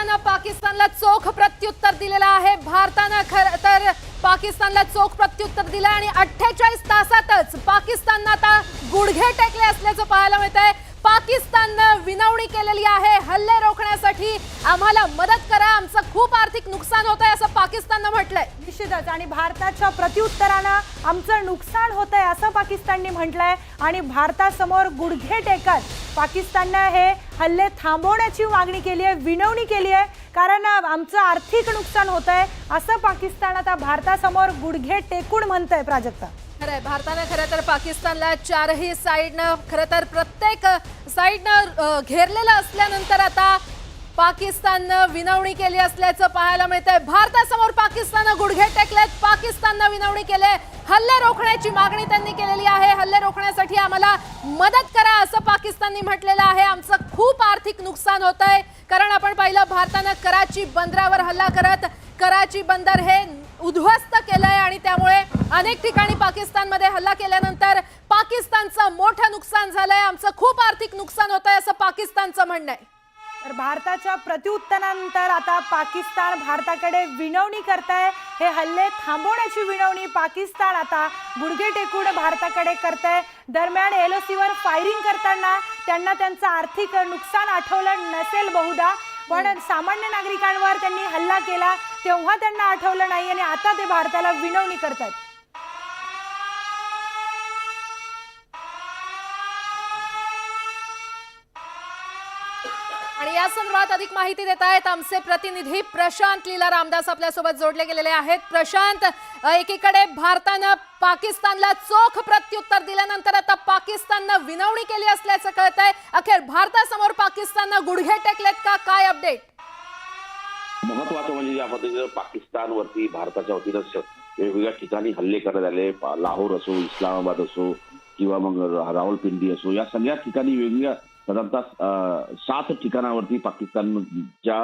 भारतानं पाकिस्तानला चोख प्रत्युत्तर दिलेलं आहे। भारतानं खरं तर पाकिस्तानला चोख प्रत्युत्तर दिलं आणि 48 तासातच पाकिस्ताननं आता गुडघे टेकले असल्याचं पाहायला मिळतंय। पाकिस्ताननं विनवणी केलेली आहे, हल्ले रोखण्यासाठी आम्हाला मदत करा, आमचं खूप आर्थिक नुकसान होतंय असं पाकिस्ताननं म्हटलंय। निश्चितच आणि भारताच्या प्रत्युत्तरानं आमचं नुकसान होतंय असं पाकिस्तानने म्हटलंय आणि भारतासमोर गुडघे टेकत पाकिस्तानने हे हल्ले थांबवण्याची मागणी केली आहे, विनवणी केली आहे, कारण आमचं आर्थिक नुकसान होतंय असं पाकिस्तान आता भारतासमोर गुडघे टेकून म्हणतंय। प्राजक्ता, खरंय, भारताने खरं तर पाकिस्तानला चारही साइडनं खरं तर प्रत्येक साइडनं घेरलेलं असल्यानंतर आता पाकिस्ताननं विनवणी केली असल्याचं पाहायला मिळतंय। भारतासमोर पाकिस्ताननं गुडघे टेकलेत, पाकिस्ताननं विनवणी केले, हल्ले रोखण्याची मागणी त्यांनी केलेली आहे। हल्ले रोखण्यासाठी आम्हाला मदत करा असं पाकिस्तानने म्हटलेलं आहे। आमचं खूप आर्थिक नुकसान होतंय, कारण आपण पाहिलं भारतानं कराची बंदरावर हल्ला करत कराची बंदर हे उद्ध्वस्त केलंय आणि त्यामुळे अनेक ठिकाणी पाकिस्तानमध्ये हल्ला केल्यानंतर पाकिस्तानचं मोठं नुकसान झालंय, आमचं खूप आर्थिक नुकसान होतंय असं पाकिस्तानचं म्हणणं आहे। तर भारताच्या प्रत्युत्तरानंतर आता पाकिस्तान भारताकडे विनवणी करतंय, हे हल्ले थांबवण्याची विनवणी पाकिस्तान आता गुडघे टेकून भारताकडे करतंय। दरम्यान एलओसीवर फायरिंग करताना त्यांना त्यांचं आर्थिक नुकसान आठवलं नसेल बहुधा, पण सामान्य नागरिकांवर त्यांनी हल्ला केला तेव्हा त्यांना आठवलं नाही आणि आता ते भारताला विनवणी करतात। आणि या संदर्भात अधिक माहिती देत आहेत आमचे प्रतिनिधी प्रशांत लीला रामदास आपल्यासोबत जोडले गेलेले आहेत। प्रशांत, एकीकडे भारतानं पाकिस्तानला चोख प्रत्युत्तर दिल्यानंतर आता पाकिस्ताननं विनवणी केली असल्याचं कळतंय। अखेर भारतासमोर पाकिस्ताननं गुडघे टेकलेत का, काय अपडेट? महत्वाचं म्हणजे या पद्धतीनं पाकिस्तानवरती भारताच्या वतीनं वेगवेगळ्या ठिकाणी हल्ले करण्यात आले। लाहोर असो, इस्लामाबाद असो किंवा मग रावलपिंडी असो, या सगळ्या ठिकाणी वेगवेगळ्या साधारणतः 7 ठिकाणावरती पाकिस्तानच्या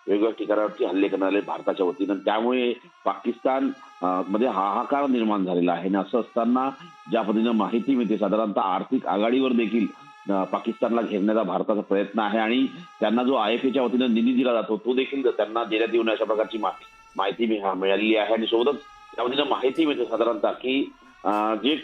वेगवेगळ्या ठिकाणावरती हल्ले करण्यात आले भारताच्या वतीनं। त्यामुळे पाकिस्तान मध्ये हाहाकार निर्माण झालेला आहे आणि असं असताना ज्या पद्धतीनं माहिती मिळते, साधारणतः आर्थिक आघाडीवर देखील पाकिस्तानला घेरण्याचा भारताचा प्रयत्न आहे आणि त्यांना जो IFAच्या वतीनं निधी दिला जातो तो देखील त्यांना देण्यात येऊन अशा प्रकारची माहिती मिळालेली आहे। आणि सोबतच त्या वतीनं माहिती मिळते साधारणतः की जे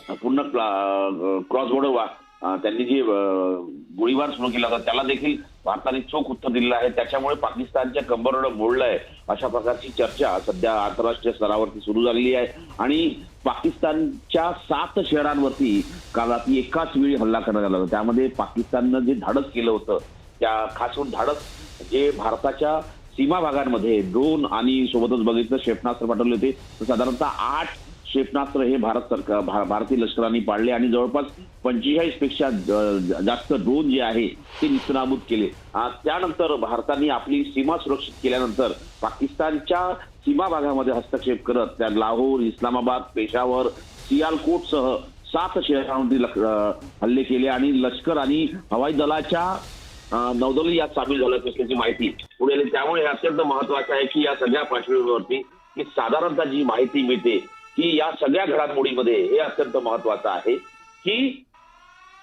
पूर्ण क्रॉस बॉर्डर त्यांनी जे गोळीबार सुरू केला होता त्याला देखील भारताने चोख उत्तर दिलेलं आहे। त्याच्यामुळे पाकिस्तानच्या कंबरडं मोडलंय अशा प्रकारची चर्चा सध्या आंतरराष्ट्रीय स्तरावरती सुरू झालेली आहे आणि पाकिस्तानच्या 7 शहरांवरती काल रात्री एकाच वेळी हल्ला करण्यात आला होता। त्यामध्ये पाकिस्ताननं जे धाडस केलं होतं, त्या खास करून धाडस जे भारताच्या सीमा भागांमध्ये ड्रोन आणि सोबतच बघितलं क्षेपणास्त्र पाठवले होते, तर साधारणतः 8 क्षेपणास्त्र हे भारतीय लष्कराने पाडले आणि जवळपास 45 पेक्षा जास्त ड्रोन जे आहे ते निष्णाबूत केले। त्यानंतर भारताने आपली सीमा सुरक्षित केल्यानंतर पाकिस्तानच्या सीमा भागामध्ये हस्तक्षेप करत त्या लाहोर, इस्लामाबाद, पेशावर, सियालकोटसह 7 शहरांवरती हल्ले केले आणि लष्कर आणि हवाई दलाच्या नौदल यात सामील झालं असल्याची माहिती पुढे आली। त्यामुळे हे अत्यंत महत्वाचं आहे की या सगळ्या पार्श्वभूमीवरती की साधारणतः जी माहिती मिळते की या सगळ्या घडामोडीमध्ये हे अत्यंत महत्वाचं आहे की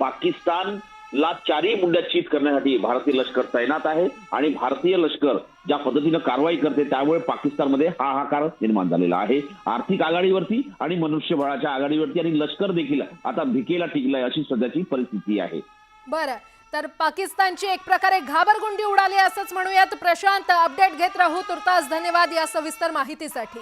पाकिस्तानला चारही मुंड्यात चीत करण्यासाठी भारतीय लष्कर तैनात आहे आणि भारतीय लष्कर ज्या पद्धतीनं कारवाई करते त्यामुळे पाकिस्तानमध्ये हाहाकार निर्माण झालेला आहे, आर्थिक आघाडीवरती आणि मनुष्यबळाच्या आघाडीवरती, आणि लष्कर देखील आता भिकेला टिकलाय अशी सध्याची परिस्थिती आहे। बरं, तर पाकिस्तानची एक प्रकारे घाबरगुंडी उडाली असंच म्हणूयात। प्रशांत, अपडेट घेत राहू तुर्तास। धन्यवाद या सविस्तर माहितीसाठी।